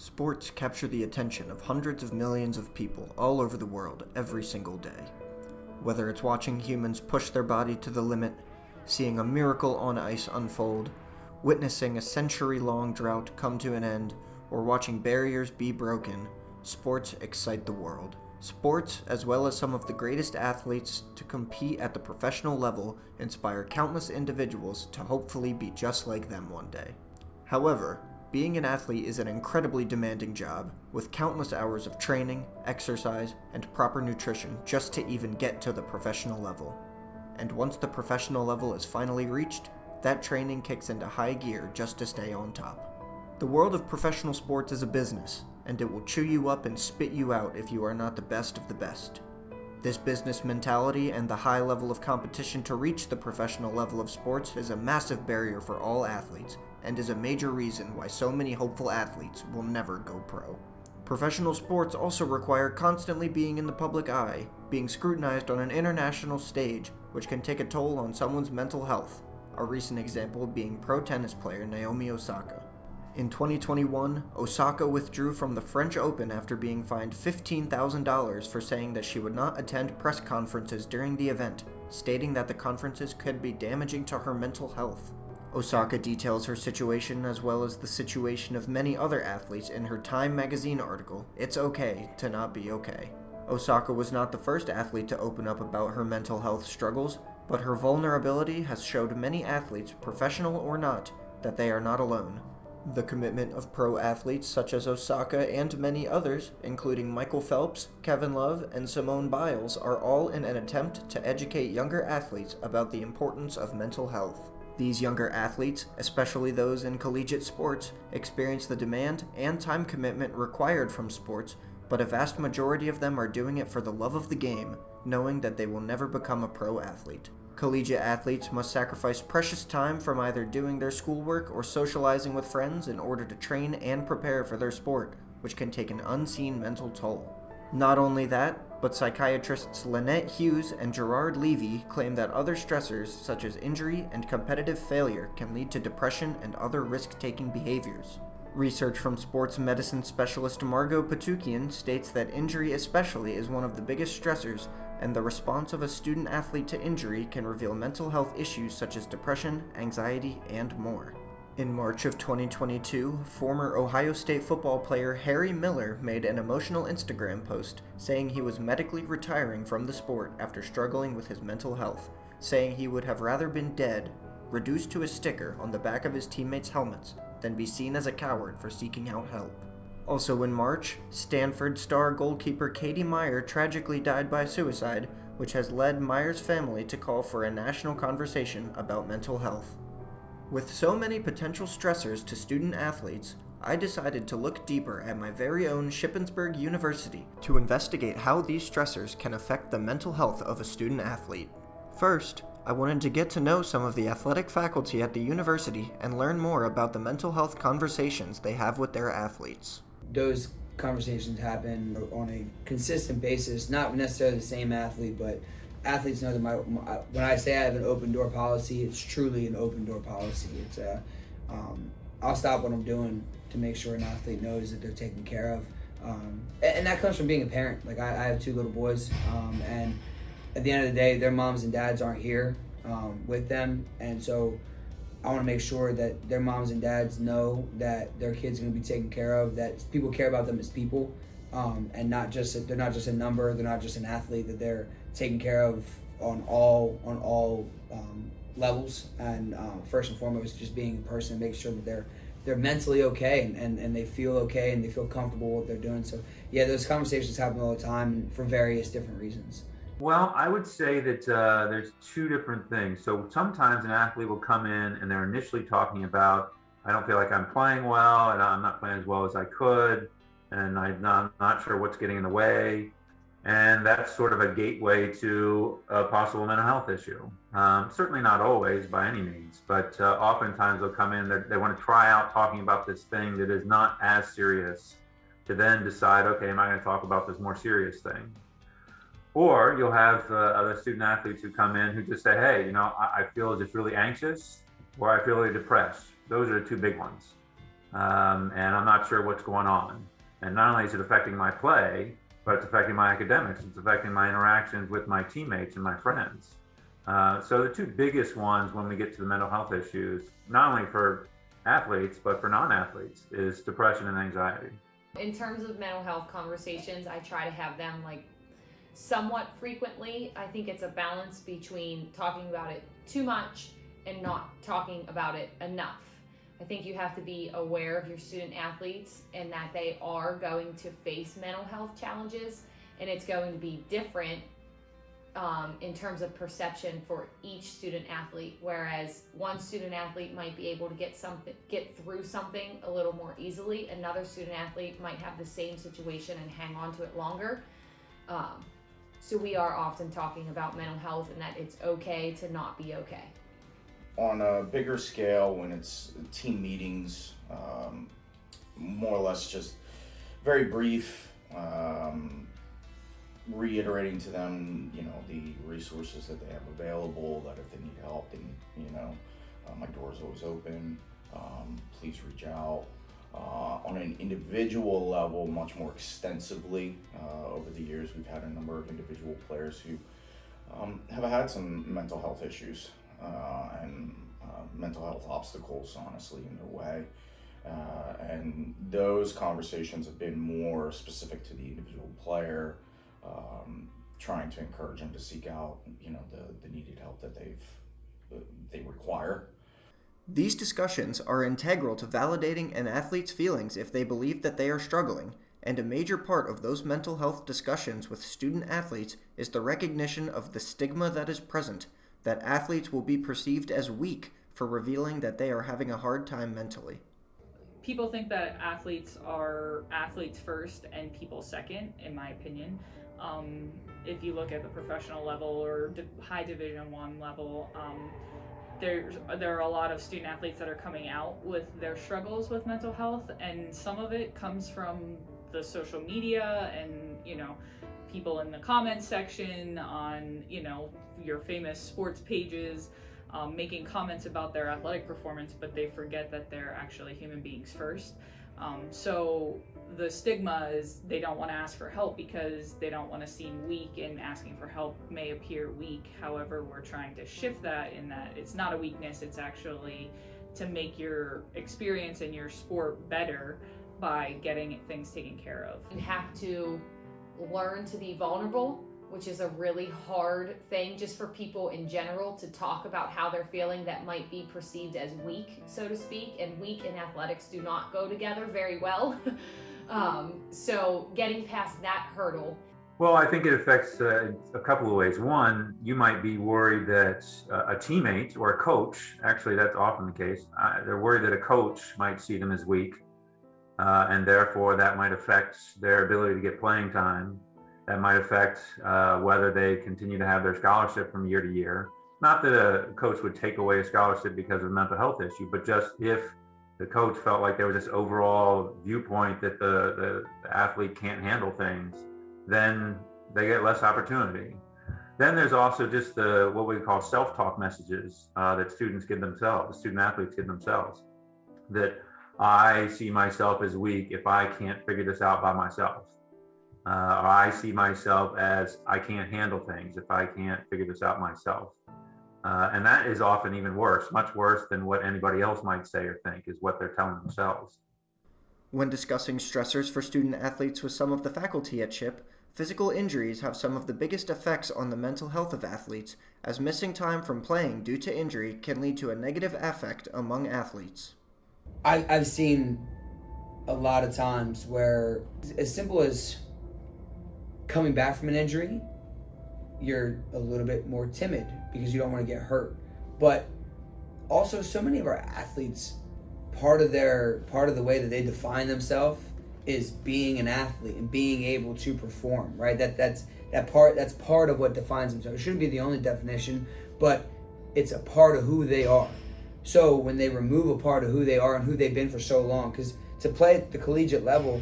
Sports capture the attention of hundreds of millions of people all over the world every single day. Whether it's watching humans push their body to the limit, seeing a miracle on ice unfold, witnessing a century-long drought come to an end, or watching barriers be broken, sports excite the world. Sports, as well as some of the greatest athletes to compete at the professional level, inspire countless individuals to hopefully be just like them one day. However, being an athlete is an incredibly demanding job, with countless hours of training, exercise, and proper nutrition just to even get to the professional level. And once the professional level is finally reached, that training kicks into high gear just to stay on top. The world of professional sports is a business, and it will chew you up and spit you out if you are not the best of the best. This business mentality and the high level of competition to reach the professional level of sports is a massive barrier for all athletes, and is a major reason why so many hopeful athletes will never go pro. Professional sports also require constantly being in the public eye, being scrutinized on an international stage, which can take a toll on someone's mental health, a recent example being pro tennis player Naomi Osaka. In 2021, Osaka withdrew from the French Open after being fined $15,000 for saying that she would not attend press conferences during the event, stating that the conferences could be damaging to her mental health. Osaka details her situation as well as the situation of many other athletes in her Time magazine article, "It's Okay to Not Be Okay." Osaka was not the first athlete to open up about her mental health struggles, but her vulnerability has showed many athletes, professional or not, that they are not alone. The commitment of pro athletes such as Osaka and many others, including Michael Phelps, Kevin Love, and Simone Biles, are all in an attempt to educate younger athletes about the importance of mental health. These younger athletes, especially those in collegiate sports, experience the demand and time commitment required from sports, but a vast majority of them are doing it for the love of the game, knowing that they will never become a pro athlete. Collegiate athletes must sacrifice precious time from either doing their schoolwork or socializing with friends in order to train and prepare for their sport, which can take an unseen mental toll. Not only that, but psychiatrists Lynette Hughes and Gerard Levy claim that other stressors such as injury and competitive failure can lead to depression and other risk-taking behaviors. Research from sports medicine specialist Margot Patukian states that injury especially is one of the biggest stressors, and the response of a student athlete to injury can reveal mental health issues such as depression, anxiety, and more. In March of 2022, former Ohio State football player Harry Miller made an emotional Instagram post saying he was medically retiring from the sport after struggling with his mental health, saying he would have rather been dead, reduced to a sticker on the back of his teammates' helmets, than be seen as a coward for seeking out help. Also in March, Stanford star goalkeeper Katie Meyer tragically died by suicide, which has led Meyer's family to call for a national conversation about mental health. With so many potential stressors to student athletes, I decided to look deeper at my very own Shippensburg University to investigate how these stressors can affect the mental health of a student athlete. First, I wanted to get to know some of the athletic faculty at the university and learn more about the mental health conversations they have with their athletes. Those conversations happen on a consistent basis, not necessarily the same athlete, but athletes know that when I say I have an open door policy, it's truly an open door policy. It's I'll stop what I'm doing to make sure an athlete knows that they're taken care of, and that comes from being a parent. Like I have two little boys, and at the end of the day, their moms and dads aren't here with them, and so I want to make sure that their moms and dads know that their kids are going to be taken care of, that people care about them as people, and they're not just a number, they're not just an athlete, that they're taken care of on all levels, and first and foremost, just being a person, make sure that they're mentally okay and they feel okay and they feel comfortable with what they're doing. So yeah, those conversations happen all the time for various different reasons. Well, I would say that there's two different things. So sometimes an athlete will come in and they're initially talking about, I don't feel like I'm playing well, and I'm not playing as well as I could, and I'm not sure what's getting in the way. And that's sort of a gateway to a possible mental health issue. Certainly not always by any means, but oftentimes they'll come in, they want to try out talking about this thing that is not as serious to then decide, okay, am I going to talk about this more serious thing? Or you'll have other student athletes who come in who just say, hey, I feel just really anxious, or I feel really depressed. Those are the two big ones. and I'm not sure what's going on. And not only is it affecting my play, but it's affecting my academics. It's affecting my interactions with my teammates and my friends. So the two biggest ones when we get to the mental health issues, not only for athletes, but for non-athletes, is depression and anxiety. In terms of mental health conversations, I try to have them like somewhat frequently. I think it's a balance between talking about it too much and not talking about it enough. I think you have to be aware of your student athletes and that they are going to face mental health challenges, and it's going to be different in terms of perception for each student athlete. Whereas one student athlete might be able to get through something a little more easily, another student athlete might have the same situation and hang on to it longer. So we are often talking about mental health and that it's okay to not be okay. On a bigger scale, when it's team meetings, more or less just very brief, reiterating to them, the resources that they have available, that if they need help, my door is always open, please reach out. On an individual level, much more extensively, over the years, we've had a number of individual players who have had some mental health issues and mental health obstacles, honestly, in their way. And those conversations have been more specific to the individual player, trying to encourage them to seek out, the needed help that they require. These discussions are integral to validating an athlete's feelings if they believe that they are struggling, and a major part of those mental health discussions with student athletes is the recognition of the stigma that is present, that athletes will be perceived as weak for revealing that they are having a hard time mentally. People think that athletes are athletes first and people second, in my opinion. If you look at the professional level or high Division I level, there are a lot of student athletes that are coming out with their struggles with mental health, and some of it comes from the social media and people in the comments section on your famous sports pages, making comments about their athletic performance, but they forget that they're actually human beings first. So the stigma is they don't want to ask for help because they don't want to seem weak, and asking for help may appear weak. However, we're trying to shift that in that it's not a weakness, it's actually to make your experience in your sport better by getting things taken care of. You have to learn to be vulnerable, which is a really hard thing just for people in general to talk about how they're feeling that might be perceived as weak, so to speak, and weak and athletics do not go together very well. So getting past that hurdle. Well, I think it affects a couple of ways. One, you might be worried that a teammate or a coach, actually that's often the case, they're worried that a coach might see them as weak, and therefore that might affect their ability to get playing time. That might affect whether they continue to have their scholarship from year to year. Not that a coach would take away a scholarship because of a mental health issue, but just if the coach felt like there was this overall viewpoint that the athlete can't handle things, then they get less opportunity. Then there's also just what we call self-talk messages that student athletes give themselves. That I see myself as weak if I can't figure this out by myself. Or I see myself as I can't handle things if I can't figure this out myself. And that is often even worse, much worse than what anybody else might say or think is what they're telling themselves. When discussing stressors for student athletes with some of the faculty at Chip, physical injuries have some of the biggest effects on the mental health of athletes, as missing time from playing due to injury can lead to a negative affect among athletes. I've seen a lot of times where, as simple as coming back from an injury, you're a little bit more timid because you don't want to get hurt. But also, so many of our athletes, part of the way that they define themselves is being an athlete and being able to perform, right? That's part of what defines them. So it shouldn't be the only definition, but it's a part of who they are. So when they remove a part of who they are and who they've been for so long, because to play at the collegiate level,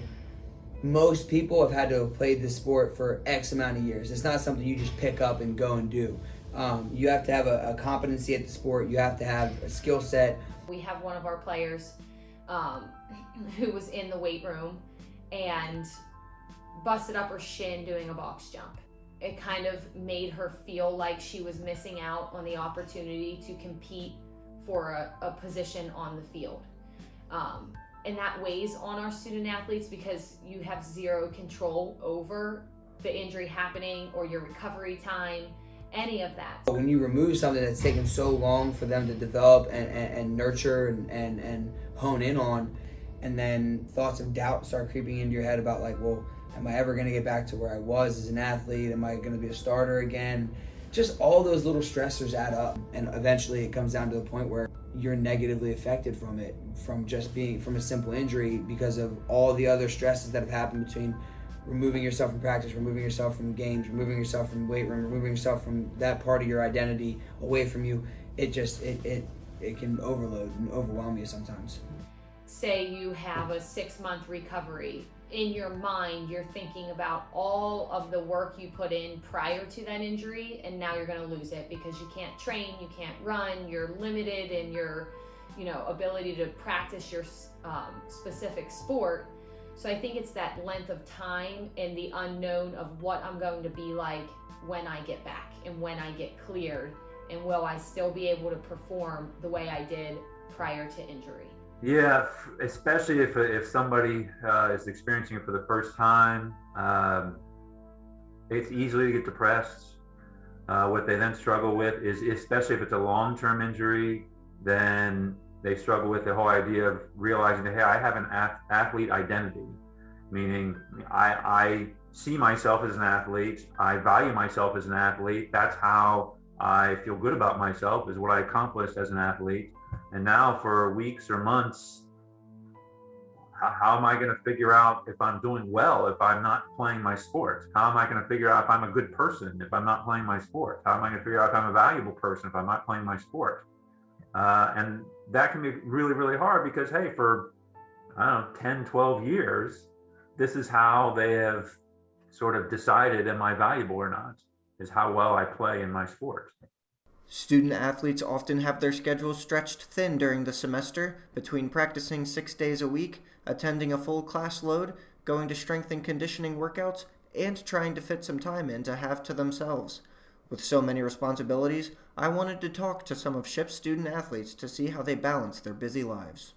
most people have had to have played this sport for X amount of years. It's not something you just pick up and go and do. You have to have a competency at the sport. You have to have a skill set. We have one of our players who was in the weight room and busted up her shin doing a box jump. It kind of made her feel like she was missing out on the opportunity to compete for a position on the field. And that weighs on our student athletes because you have zero control over the injury happening or your recovery time, any of that. When you remove something that's taken so long for them to develop and nurture and hone in on, and then thoughts of doubt start creeping into your head about like, well, am I ever going to get back to where I was as an athlete? Am I going to be a starter again? Just all those little stressors add up, and eventually it comes down to the point where you're negatively affected from it, from just being from a simple injury, because of all the other stresses that have happened between removing yourself from practice, removing yourself from games, removing yourself from weight room, removing yourself from that part of your identity away from you. It just it can overload and overwhelm you sometimes. Say you have a 6-month recovery. In your mind, you're thinking about all of the work you put in prior to that injury, and now you're going to lose it because you can't train, you can't run, you're limited in your, ability to practice your specific sport. So I think it's that length of time and the unknown of what I'm going to be like when I get back and when I get cleared, and will I still be able to perform the way I did prior to injury. Yeah, especially if somebody is experiencing it for the first time, it's easy to get depressed. What they then struggle with is, especially if it's a long-term injury, then they struggle with the whole idea of realizing that, hey, I have an athlete identity, meaning I see myself as an athlete, I value myself as an athlete, that's how I feel good about myself, is what I accomplished as an athlete. And now for weeks or months, how am I going to figure out if I'm doing well if I'm not playing my sport? How am I going to figure out if I'm a good person if I'm not playing my sport? How am I going to figure out if I'm a valuable person if I'm not playing my sport? And that can be really, really hard because, hey, for, 10, 12 years, this is how they have sort of decided, am I valuable or not, is how well I play in my sport. Student athletes often have their schedules stretched thin during the semester between practicing 6 days a week, attending a full class load, going to strength and conditioning workouts, and trying to fit some time in to have to themselves. With so many responsibilities, I wanted to talk to some of SHIP's student athletes to see how they balance their busy lives.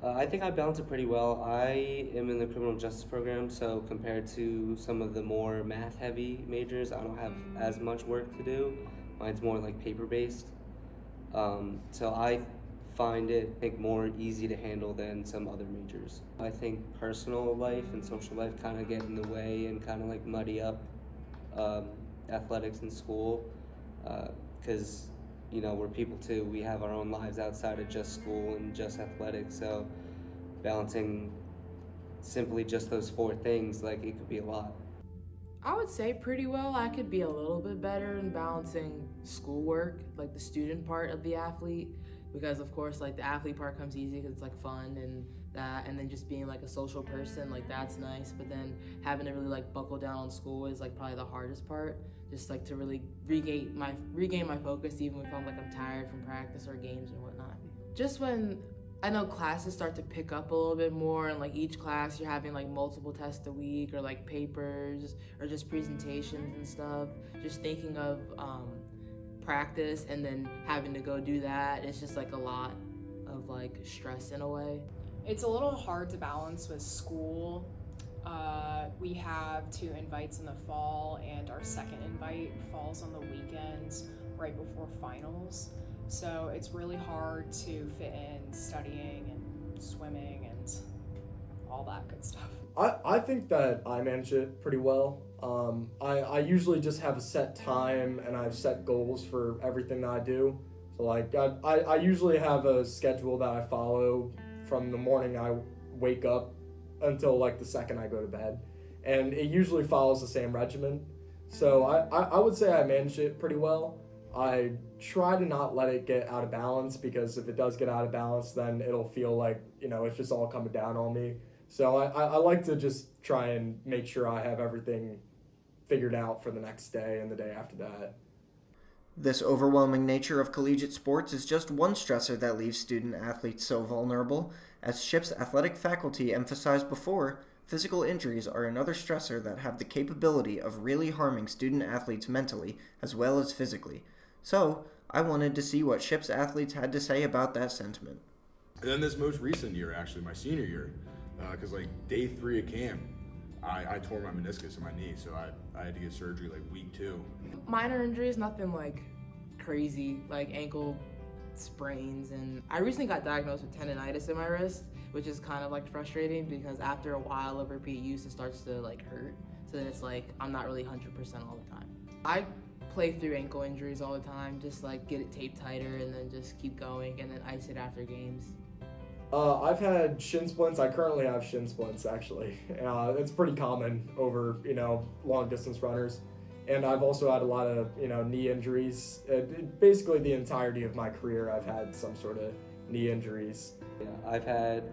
I think I balance it pretty well. I am in the criminal justice program, so compared to some of the more math-heavy majors, I don't have as much work to do. Mine's more like paper-based. So I find it more easy to handle than some other majors. I think personal life and social life kind of get in the way and kind of like muddy up athletics in school because we're people too. We have our own lives outside of just school and just athletics, so balancing simply just those 4 things, like, it could be a lot. I would say pretty well. I could be a little bit better in balancing schoolwork, like the student part of the athlete, because of course like the athlete part comes easy because it's like fun and that, and then just being like a social person, like that's nice, but then having to really like buckle down on school is like probably the hardest part, just like to really regain my focus even if I'm tired from practice or games and whatnot. Just when I know classes start to pick up a little bit more, and like each class you're having like multiple tests a week or like papers or just presentations and stuff, just thinking of practice and then having to go do that, it's just like a lot of like stress in a way. It's a little hard to balance with school. We have 2 invites in the fall, and our second invite falls on the weekends right before finals. So it's really hard to fit in studying and swimming and all that good stuff. I think that I manage it pretty well. I usually just have a set time and I have set goals for everything that I do. So like I usually have a schedule that I follow from the morning I wake up until like the second I go to bed. And it usually follows the same regimen. So I would say I manage it pretty well. I try to not let it get out of balance, because if it does get out of balance, then it'll feel like, it's just all coming down on me. So I like to just try and make sure I have everything figured out for the next day and the day after that. This overwhelming nature of collegiate sports is just one stressor that leaves student athletes so vulnerable. As SHIP's athletic faculty emphasized before, physical injuries are another stressor that have the capability of really harming student athletes mentally as well as physically. So, I wanted to see what SHIP's athletes had to say about that sentiment. And then this most recent year, actually, my senior year, because like day 3 of camp, I tore my meniscus in my knee, so I had to get surgery like week 2. Minor injuries, nothing like crazy, like ankle sprains, and I recently got diagnosed with tendonitis in my wrist, which is kind of like frustrating because after a while of repeat use, it starts to like hurt. So then it's like I'm not really 100% all the time. I play through ankle injuries all the time, just like get it taped tighter and then just keep going and then ice it after games. I've had shin splints. I currently have shin splints, actually. It's pretty common over, long distance runners. And I've also had a lot of, knee injuries. Basically the entirety of my career, I've had some sort of knee injuries. Yeah, I've had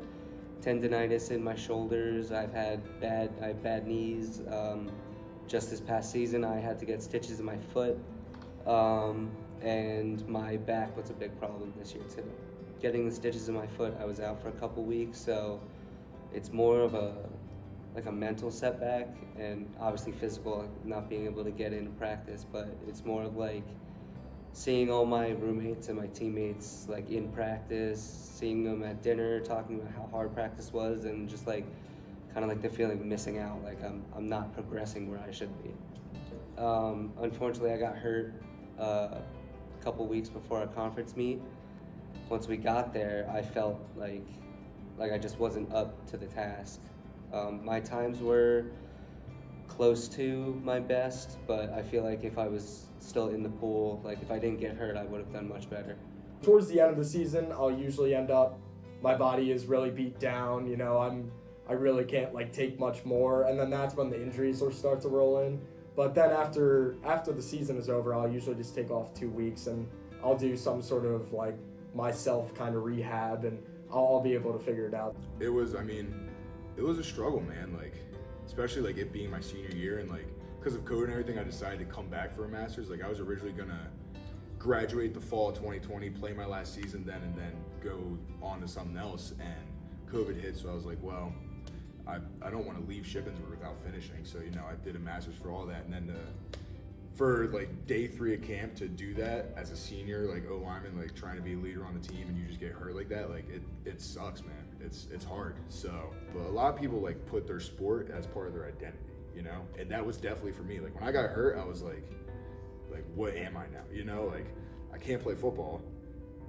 tendonitis in my shoulders. I have bad knees. Just this past season, I had to get stitches in my foot. And my back was a big problem this year too. Getting the stitches in my foot, I was out for a couple weeks, so it's more of a mental setback, and obviously physical, not being able to get into practice, but it's more like seeing all my roommates and my teammates like in practice, seeing them at dinner, talking about how hard practice was, and just like kind of like the feeling of missing out, like I'm not progressing where I should be. Unfortunately, I got hurt a couple weeks before our conference meet. Once we got there, I felt like I just wasn't up to the task. My times were close to my best, but I feel like if I was still in the pool, like if I didn't get hurt, I would have done much better. Towards the end of the season, I'll usually end up, my body is really beat down, I really can't take much more, and then that's when the injuries will start to roll in. But then after the season is over, I'll usually just take off 2 weeks and I'll do some sort of myself kind of rehab, and I'll be able to figure it out. It was a struggle, man, especially it being my senior year, and because of COVID and everything, I decided to come back for a master's. I was originally gonna graduate the fall of 2020, play my last season then, and then go on to something else, and COVID hit, so I was like, well, I don't want to leave Shippensburg without finishing, so I did a master's for all that, and then for day 3 of camp to do that as a senior, O-lineman, trying to be a leader on the team, and you just get hurt like that, it sucks, man. It's hard. So, but a lot of people put their sport as part of their identity, and that was definitely for me. When I got hurt, I was like, what am I now? I can't play football,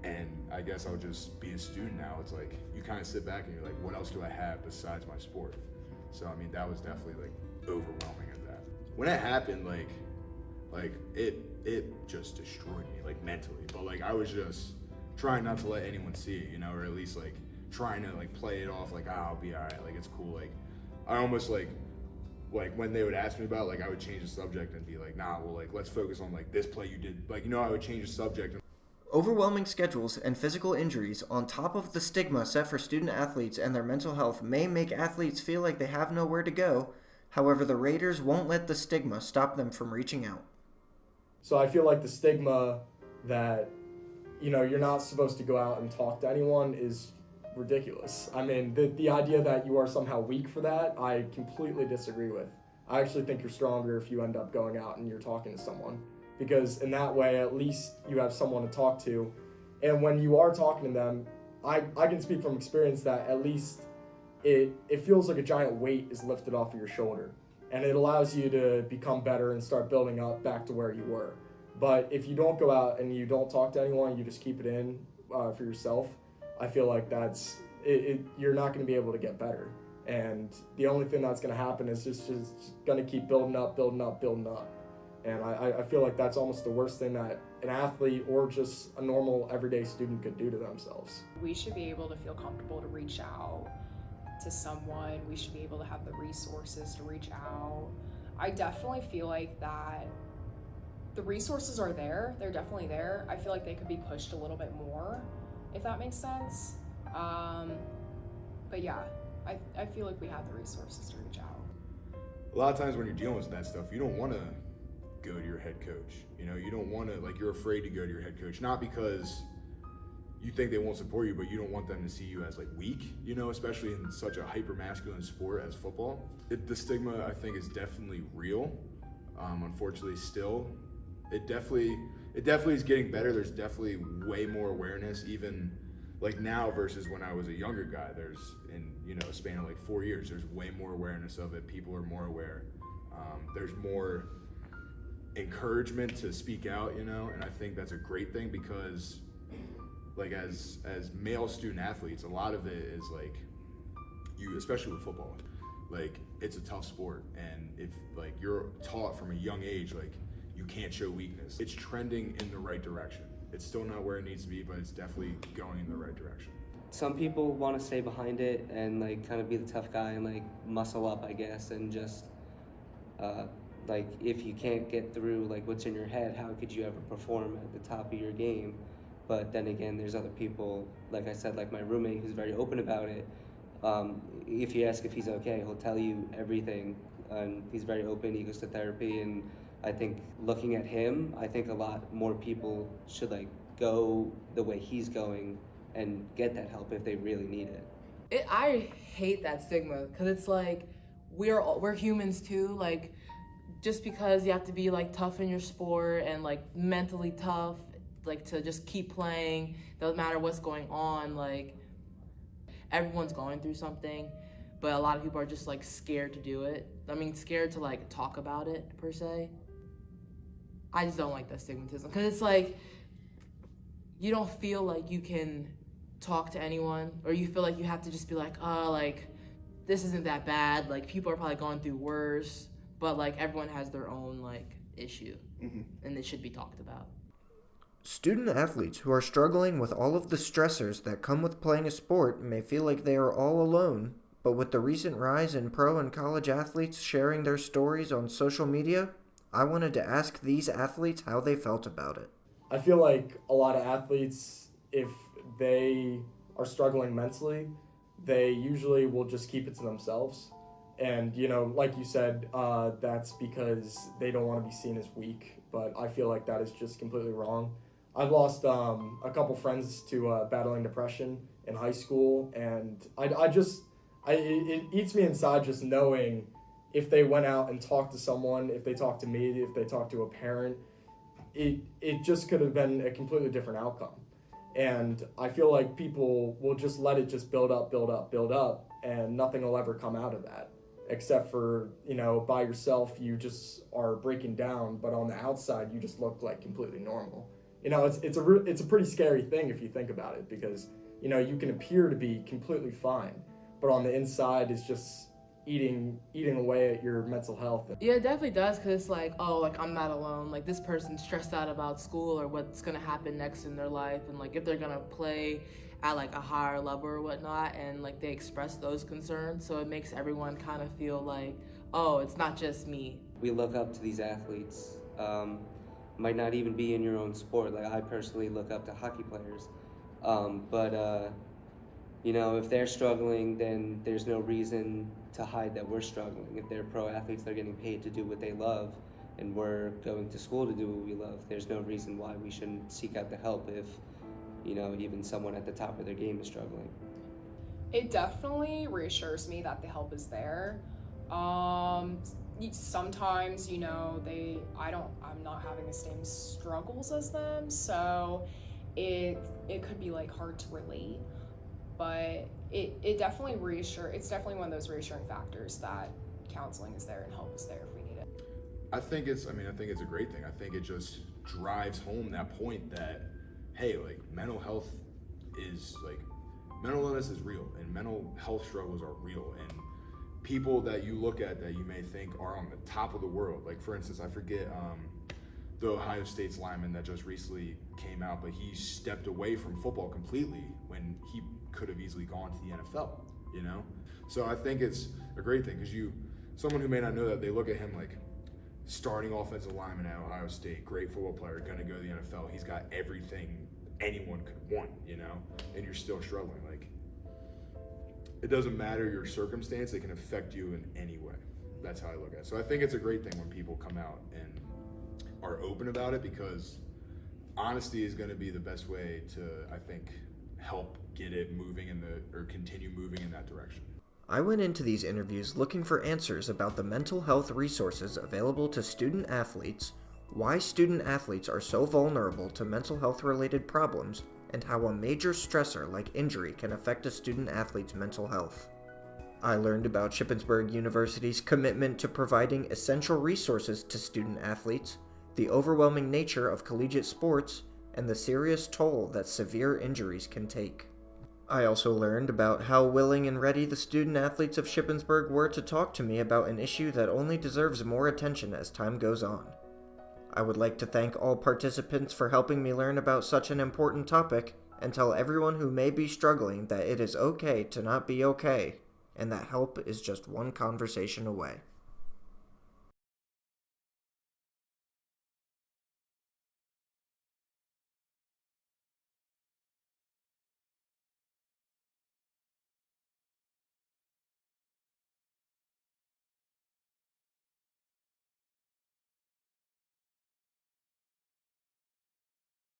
and I guess I'll just be a student now. It's you kind of sit back and you're like, what else do I have besides my sport? So that was definitely overwhelming at that. When it happened, it just destroyed me mentally. But I was just trying not to let anyone see it, or at least trying to play it off I'll be all right, it's cool. I almost when they would ask me about I would change the subject and be nah, well let's focus on this play you did. I would change the subject. Overwhelming schedules and physical injuries on top of the stigma set for student athletes and their mental health may make athletes feel like they have nowhere to go. However, the Raiders won't let the stigma stop them from reaching out. So I feel like the stigma that, you're not supposed to go out and talk to anyone is ridiculous. I mean, the idea that you are somehow weak for that, I completely disagree with. I actually think you're stronger if you end up going out and you're talking to someone, because in that way, at least you have someone to talk to. And when you are talking to them, I can speak from experience that at least it feels like a giant weight is lifted off of your shoulder. And it allows you to become better and start building up back to where you were. But if you don't go out and you don't talk to anyone, you just keep it in for yourself, I feel like that's it. You're not going to be able to get better. And the only thing that's going to happen is just going to keep building up. And I feel like that's almost the worst thing that an athlete or just a normal everyday student could do to themselves. We should be able to feel comfortable to reach out to someone. We should be able to have the resources to reach out. I definitely feel like that the resources are there. They're definitely there. I feel like they could be pushed a little bit more, if that makes sense. But yeah, I feel like we have the resources to reach out. A lot of times when you're dealing with that stuff, you don't want to go to your head coach. You know, you don't want to, like, you're afraid to go to your head coach, not because you think they won't support you, but you don't want them to see you as like weak, you know, especially in such a hyper masculine sport as football. The stigma, I think, is definitely real. Unfortunately, still, it definitely is getting better. There's definitely way more awareness, even like now versus when I was a younger guy. There's, in, you know, a span of like 4 years, there's way more awareness of it. People are more aware. There's more encouragement to speak out, you know, and I think that's a great thing, because like as male student athletes, a lot of it is like, you, especially with football, like it's a tough sport, and if like you're taught from a young age like you can't show weakness, it's trending in the right direction. It's still not where it needs to be, but it's definitely going in the right direction. Some people want to stay behind it and like kind of be the tough guy and like muscle up, I guess, and just like if you can't get through like what's in your head, how could you ever perform at the top of your game? But then again, there's other people, like I said, like my roommate, who's very open about it. If you ask if he's okay, he'll tell you everything, and he's very open. He goes to therapy, and I think looking at him, I think a lot more people should like go the way he's going and get that help if they really need it. I hate that stigma, because it's like we're humans too. Like, just because you have to be like tough in your sport and like mentally tough, like to just keep playing, doesn't matter what's going on, like everyone's going through something, but a lot of people are just like scared to do it. I mean, scared to like talk about it per se. I just don't like that stigmatism, because it's like you don't feel like you can talk to anyone, or you feel like you have to just be like, oh, like this isn't that bad, like people are probably going through worse, but like everyone has their own like issue, and it should be talked about. Student athletes who are struggling with all of the stressors that come with playing a sport may feel like they are all alone, but with the recent rise in pro and college athletes sharing their stories on social media, I wanted to ask these athletes how they felt about it. I feel like a lot of athletes, if they are struggling mentally, they usually will just keep it to themselves. And, you know, like you said, that's because they don't want to be seen as weak, but I feel like that is just completely wrong. I've lost a couple friends to battling depression in high school, and it eats me inside just knowing if they went out and talked to someone, if they talked to me, if they talked to a parent, it just could have been a completely different outcome. And I feel like people will just let it just build up, and nothing will ever come out of that. Except for, you know, by yourself, you just are breaking down, but on the outside, you just look like completely normal. You know, it's a pretty scary thing if you think about it, because, you know, you can appear to be completely fine, but on the inside is just eating away at your mental health. Yeah, it definitely does, because it's like, oh, like I'm not alone. Like this person's stressed out about school or what's gonna happen next in their life, and like if they're gonna play at like a higher level or whatnot, and like they express those concerns, so it makes everyone kind of feel like, oh, it's not just me. We look up to these athletes. Might not even be in your own sport. Like I personally look up to hockey players, but you know, if they're struggling, then there's no reason to hide that we're struggling. If they're pro athletes, they're getting paid to do what they love, and we're going to school to do what we love. There's no reason why we shouldn't seek out the help if, you know, even someone at the top of their game is struggling. It definitely reassures me that the help is there. Sometimes, you know, I'm not having the same struggles as them, so it could be like hard to relate, but it definitely it's definitely one of those reassuring factors that counseling is there and help is there if we need it. I think it's a great thing. I think it just drives home that point that, hey, like mental illness is real, and mental health struggles are real, and people that you look at that you may think are on the top of the world, like for instance, I forget the Ohio State's lineman that just recently came out, but he stepped away from football completely when he could have easily gone to the NFL, you know? So I think it's a great thing, because someone who may not know that, they look at him like starting offensive lineman at Ohio State, great football player, gonna go to the NFL. He's got everything anyone could want, you know? And you're still struggling. Like, it doesn't matter your circumstance, it can affect you in any way. That's how I look at it. So I think it's a great thing when people come out and are open about it, because honesty is going to be the best way to, I think, help get it moving or continue moving in that direction. I went into these interviews looking for answers about the mental health resources available to student athletes, why student athletes are so vulnerable to mental health related problems, and how a major stressor like injury can affect a student athlete's mental health. I learned about Shippensburg University's commitment to providing essential resources to student athletes, the overwhelming nature of collegiate sports, and the serious toll that severe injuries can take. I also learned about how willing and ready the student athletes of Shippensburg were to talk to me about an issue that only deserves more attention as time goes on. I would like to thank all participants for helping me learn about such an important topic, and tell everyone who may be struggling that it is okay to not be okay, and that help is just one conversation away.